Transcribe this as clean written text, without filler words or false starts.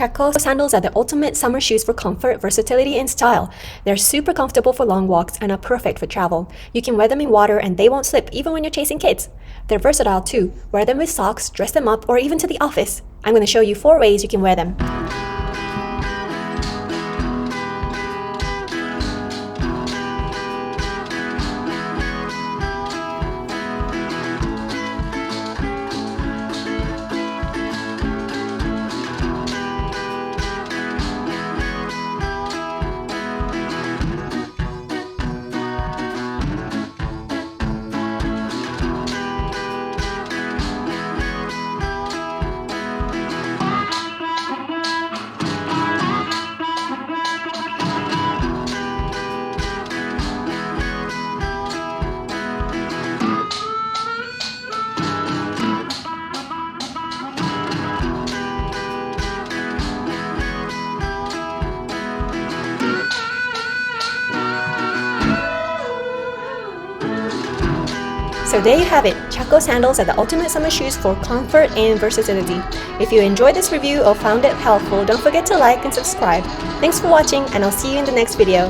Chaco Sandals are the ultimate summer shoes for comfort, versatility, and style. They're super comfortable for long walks and are perfect for travel. You can wear them in water and they won't slip even when you're chasing kids. They're versatile too. Wear them with socks, dress them up, or even to the office. I'm going to show you 4 ways you can wear them. So there you have it, Chaco Sandals are the ultimate summer shoes for comfort and versatility. If you enjoyed this review or found it helpful, don't forget to like and subscribe. Thanks for watching, and I'll see you in the next video.